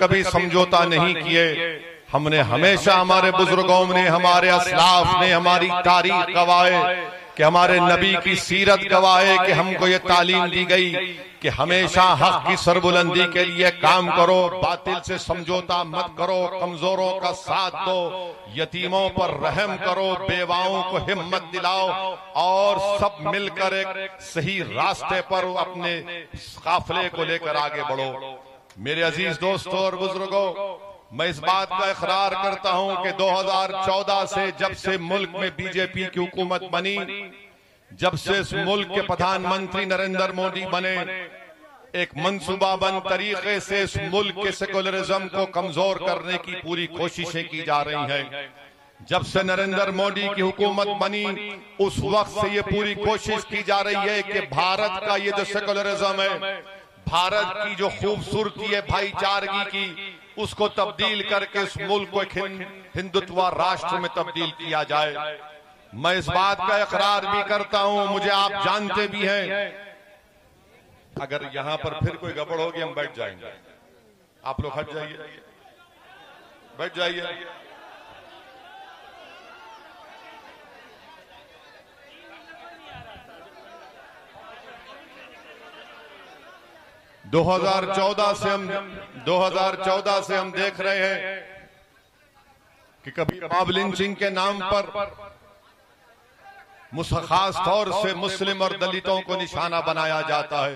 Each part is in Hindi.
कभी समझौता नहीं किए। हमने हमेशा, हमारे बुजुर्गों ने, हमारे असलाफ ने, हमारी तारीख गवाए कि हमारे नबी की सीरत गवाए कि हमको ये तालीम दी गई कि हमेशा हक की सरबुलंदी के लिए काम करो, बातिल से समझौता मत करो, कमजोरों का साथ दो, यतीमों पर रहम करो, बेवाओं को हिम्मत दिलाओ और सब मिलकर एक सही रास्ते पर अपने काफिले को लेकर आगे बढ़ो। मेरे अजीज दोस्तों और बुजुर्गों, मैं इस बात का इकरार करता हूं कि 2014 से, जब से मुल्क में बीजेपी की हुकूमत बनी, जब से इस मुल्क के प्रधानमंत्री नरेंद्र मोदी बने, एक मंसूबाबंद तरीके से इस मुल्क के सेकुलरिज्म को कमजोर करने की पूरी कोशिशें की जा रही हैं। जब से नरेंद्र मोदी की हुकूमत बनी, उस वक्त से ये पूरी कोशिश की जा रही है कि भारत का ये जो सेकुलरिज्म है, भारत की जो खूबसूरती है भाईचारगी की, उसको तब्दील करके इस मुल्क को एक हिंदुत्व राष्ट्र में तब्दील किया जाए। मैं इस बात का इकरार भी करता हूं, मुझे आप जानते भी हैं, अगर यहां पर फिर कोई गड़बड़ होगी हम बैठ जाएंगे। आप लोग हट जाइए, बैठ जाइए। दो 2014 से हम देख रहे हैं कि कभी मॉब लिंचिंग के नाम पर खास तौर से मुस्लिम और दलितों को निशाना बनाया जाता है।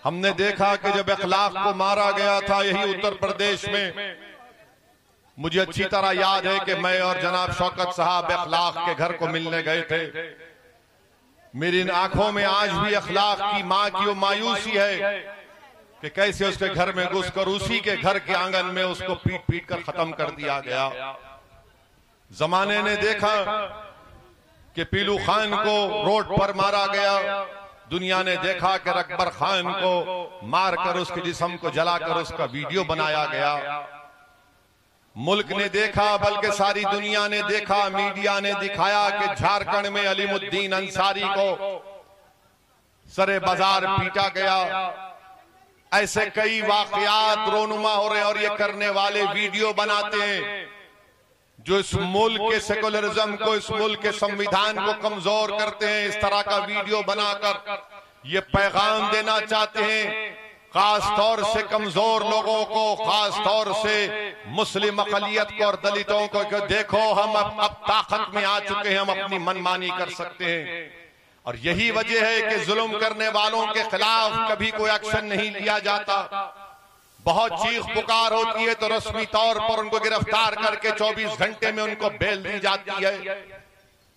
हमने देखा कि जब अखलाक को मारा गया था यही उत्तर प्रदेश में, मुझे अच्छी तरह याद है कि मैं और जनाब शौकत साहब अखलाक के घर को मिलने गए थे। मेरी आंखों में आज भी अखलाक की मां की वो मायूसी है कि कैसे उसके घर में घुसकर उसी के घर के आंगन में उसको पीट पीट कर खत्म कर दिया गया। जमाने ने देखा कि पीलू खान को रोड पर मारा गया, दुनिया ने देखा कि अकबर खान को मारकर उसके जिस्म को जलाकर उसका वीडियो बनाया गया। मुल्क ने देखा, बल्कि सारी दुनिया ने देखा, मीडिया ने दिखाया कि झारखंड में अलीमुद्दीन अंसारी को सरे बाजार पीटा गया। ऐसे कई वाकयात रोनुमा हो रहे हैं और ये करने वाले वीडियो बनाते हैं जो इस मुल्क के सेकुलरिज्म को, इस मुल्क के संविधान को कमजोर करते हैं। इस तरह का वीडियो बनाकर ये पैगाम देना चाहते हैं खास तौर से कमजोर लोगों को, खास तौर से मुस्लिम अक़लियत को और दलितों को कि देखो हम अब ताकत में आ चुके हैं, हम अपनी मनमानी कर सकते हैं। और यही वजह है कि जुल्म करने वालों के खिलाफ कभी कोई एक्शन नहीं लिया जाता। बहुत चीख पुकार होती है तो रस्मी तौर पर उनको गिरफ्तार करके 24 घंटे में उनको बेल दी जाती है।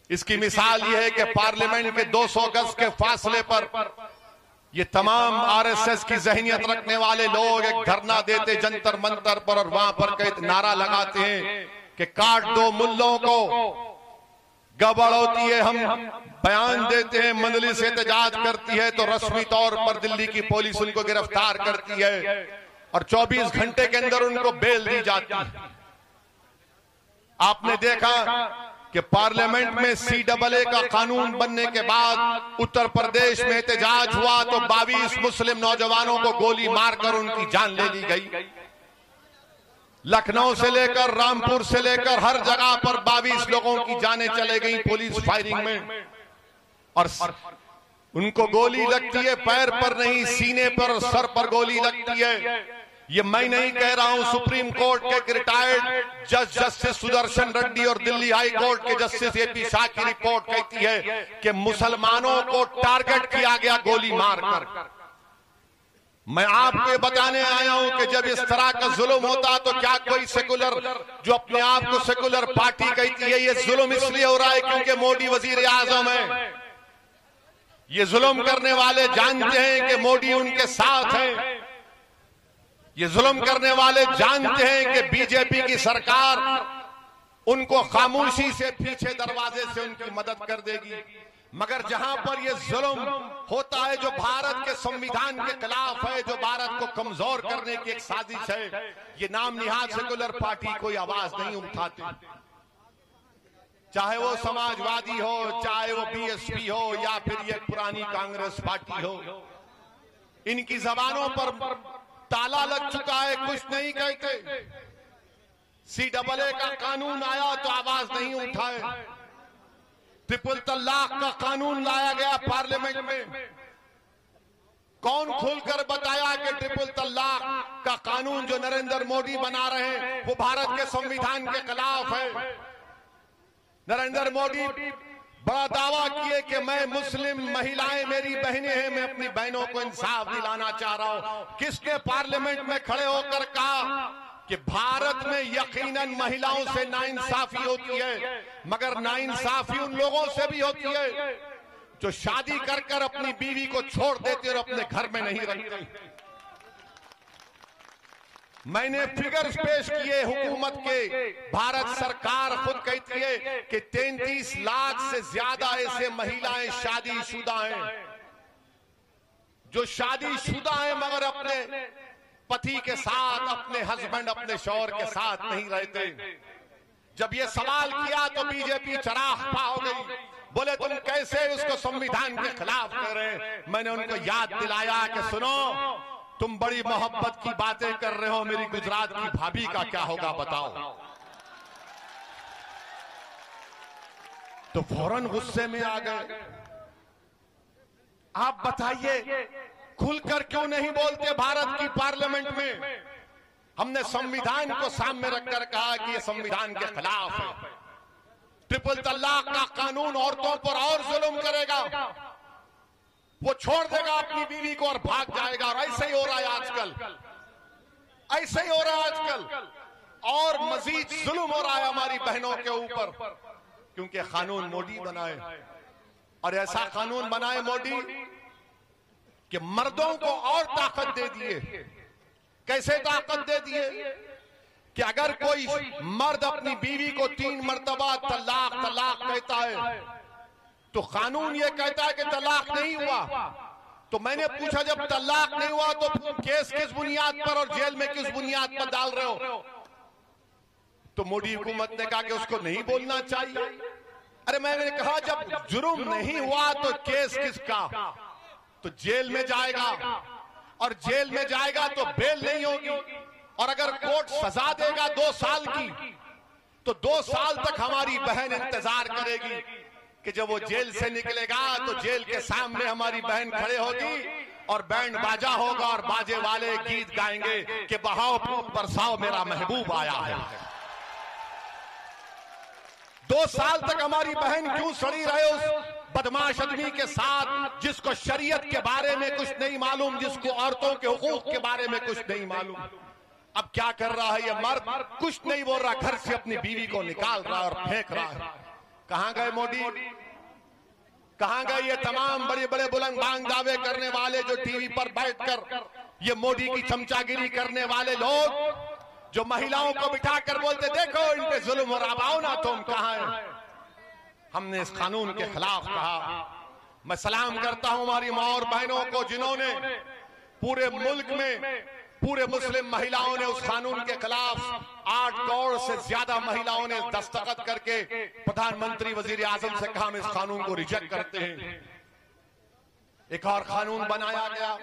इसकी मिसाल यह है कि पार्लियामेंट के 200 गज के फासले पर ये तमाम आरएसएस की जहनियत रखने वाले लोग एक धरना देते जंतर मंतर पर और वहां पर कई नारा लगाते हैं कि काट दो मुल्लों को। गड़बड़ होती है, हम बयान देते हैं, मंजलिस एहतजाज करती है तो रस्मी तौर पर दिल्ली की पुलिस उनको गिरफ्तार करती है और 24 घंटे के अंदर उनको बेल दी जाती है। आपने देखा कि पार्लियामेंट में CAA का कानून बनने के बाद उत्तर प्रदेश में एहतजाज हुआ तो 22 मुस्लिम नौजवानों को गोली मारकर उनकी जान ले ली गई। लखनऊ से लेकर रामपुर से लेकर हर जगह पर 22 लोगों की जानें चले गई पुलिस फायरिंग में और उनको गोली लगती है पैर पर नहीं, सीने पर, सर पर गोली लगती है। ये मैं नहीं कह रहा हूं, सुप्रीम कोर्ट के रिटायर्ड जज जस्टिस सुदर्शन रेड्डी और दिल्ली हाई कोर्ट के जस्टिस AP शाह की रिपोर्ट कहती है कि मुसलमानों को टारगेट किया गया गोली मारकर। मैं आपको ये बताने आया हूं कि जब इस तरह का जुल्म होता तो क्या कोई सेकुलर जो अपने आप को सेकुलर पार्टी कहती है, ये जुल्म इसलिए हो रहा है क्योंकि मोदी वजीर आजम है। ये जुल्म करने वाले जानते हैं कि मोदी उनके साथ है। ये जुल्म करने वाले जानते हैं कि बीजेपी की सरकार उनको खामोशी से पीछे दरवाजे से उनकी मदद कर देगी। मगर जहां पर ये जुल्म होता है जो भारत के संविधान के खिलाफ है, जो भारत को कमजोर करने की एक साजिश है, ये नाम निहाद सेकुलर पार्टी कोई आवाज नहीं उठाती। चाहे वो समाजवादी हो, चाहे वो BSP हो या फिर ये पुरानी कांग्रेस पार्टी हो, इनकी जबानों पर ताला लग चुका है, कुछ नहीं कहते। CAA का कानून आया तो आवाज नहीं उठाए। ट्रिपल तलाक का कानून लाया गया पार्लियामेंट में, कौन खुलकर बताया कि ट्रिपल तलाक का कानून जो नरेंद्र मोदी बना रहे हैं वो भारत के संविधान के खिलाफ है। नरेंद्र मोदी बड़ा दावा किए कि मैं मुस्लिम महिलाएं मेरी बहनें हैं, मैं अपनी बहनों को इंसाफ दिलाना चाह रहा हूं। किसने पार्लियामेंट में खड़े होकर कहा कि भारत में यकीनन महिलाओं से नाइंसाफी होती है, मगर नाइंसाफी उन लोगों से भी होती है जो शादी कर कर अपनी बीवी को छोड़ देते और अपने घर में नहीं रखते। मैंने फिगर्स पेश किए हुकूमत के, भारत सरकार खुद कहती है कि 33 लाख से ज्यादा ऐसे महिलाएं शादीशुदा हैं जो शादीशुदा हैं मगर अपने पति के साथ, अपने हस्बैंड, अपने शौहर के साथ नहीं रहते। जब ये सवाल किया तो बीजेपी चराग हो गई, बोले तुम कैसे उसको संविधान के खिलाफ कर रहे हैं। मैंने उनको याद दिलाया कि सुनो, तुम बड़ी मोहब्बत की बातें कर रहे हो, मेरी गुजरात की भाभी का क्या होगा बताओ। तो फौरन गुस्से में आ गए। आप बताइए, खुलकर क्यों नहीं बोलते भारत की पार्लियामेंट में? हमने संविधान को सामने रखकर कहा कि यह संविधान के खिलाफ है। ट्रिपल तलाक का कानून औरतों पर और जुल्म करेगा, वो छोड़ देगा अपनी बीवी को और भाग जाएगा। और ऐसे ही हो रहा है आजकल, ऐसे ही हो रहा है आजकल। और मजीद जुल्म हो रहा है हमारी बहनों के ऊपर, क्योंकि कानून मोदी बनाए, और ऐसा कानून बनाए मोदी कि मर्दों को और ताकत दे दिए। कैसे ताकत दे दिए कि अगर कोई मर्द अपनी बीवी को 3 मर्तबा तलाक तलाक कहता है तो कानून ये कहता है कि तलाक नहीं हुआ। तो मैंने पूछा, जब तलाक नहीं हुआ तो केस किस बुनियाद पर और जेल में किस बुनियाद पर डाल रहे हो? तो मोदी हुकूमत ने कहा कि उसको नहीं बोलना चाहिए। अरे मैंने कहा, जब जुर्म नहीं हुआ तो केस किसका? तो जेल में जाएगा, और जेल में जाएगा तो बेल नहीं होगी, और अगर कोर्ट सजा देगा 2 साल की तो 2 साल तक हमारी बहन इंतजार करेगी कि जब वो जेल से निकलेगा तो जेल के सामने हमारी बहन खड़े होगी और बैंड बाजा होगा और बाजे वाले गीत गाएंगे कि बहाओ बरसाओ मेरा महबूब आया है। 2 साल तक हमारी बहन क्यों सड़ी रहे उस बदमाश आदमी के साथ जिसको शरीयत के बारे में कुछ नहीं मालूम, जिसको औरतों के हुकूक के बारे में कुछ नहीं मालूम। अब क्या कर रहा है ये मर्द? कुछ नहीं बोल रहा, घर से अपनी बीवी को निकाल रहा है और फेंक रहा है। कहां गए मोदी? कहां गए ये तमाम बड़े बड़े बुलंद बांग दावे करने वाले जो टीवी पर बैठकर ये मोदी की चमचागिरी करने वाले लोग, जो महिलाओं को बिठाकर बोलते देखो इन पे जुल्म हो रहा, आओ ना तुम। कहां है? हमने इस कानून के खिलाफ कहा। मैं सलाम करता हूं हमारी मां और बहनों को जिन्होंने पूरे मुल्क में, पूरे मुस्लिम महिलाओं ने उस कानून के खिलाफ 8 करोड़ से ज्यादा महिलाओं ने दस्तखत करके प्रधानमंत्री वजीर आजम से कहा हम इस कानून को रिजेक्ट करते हैं। एक और कानून बनाया गया,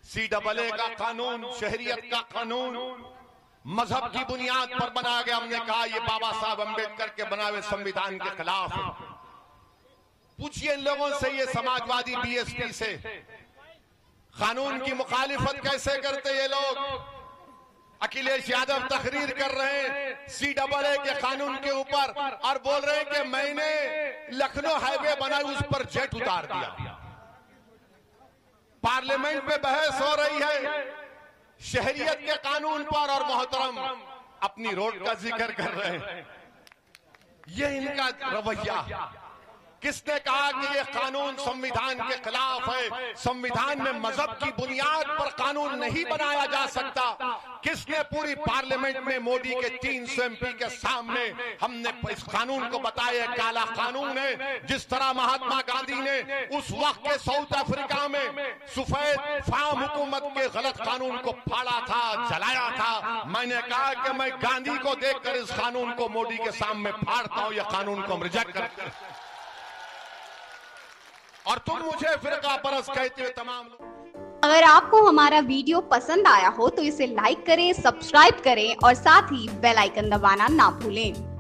CAA का कानून, शहरियत का कानून, मजहब की बुनियाद पर बनाया गया। हमने कहा ये बाबा साहब अम्बेडकर के बनाए हुए संविधान के खिलाफ है। पूछिए इन लोगों से, ये समाजवादी BSP से कानून की मुखालिफत कैसे करते ये लोग? अखिलेश यादव तकरीर कर रहे हैं CAA के कानून के ऊपर और बोल रहे हैं कि मैंने लखनऊ हाईवे बनाई, उस पर जेट उतार दिया। पार्लियामेंट में बहस हो रही है शहरियत के कानून पर और मोहतरम अपनी रोड का जिक्र कर रहे हैं। ये इनका रवैया। किसने कहा कि ये कानून संविधान के खिलाफ है? संविधान में मजहब की बुनियाद पर कानून नहीं बनाया जा सकता। किसने पूरी पार्लियामेंट में मोदी के 300 MP के सामने हमने इस कानून को बताया काला कानून है? जिस तरह महात्मा गांधी ने उस वक्त के साउथ अफ्रीका में सफेद फार्म हुकूमत के गलत कानून को फाड़ा था, जलाया था, मैंने कहा कि मैं गांधी को देखकर इस कानून को मोदी के सामने फाड़ता हूं, यह कानून को हम रिजेक्ट करते हैं। और तुम मुझे फिरका परस्त कहते हुए तमाम लोग अगर आपको हमारा वीडियो पसंद आया हो तो इसे लाइक करें, सब्सक्राइब करें और साथ ही बेल आइकन दबाना ना भूलें।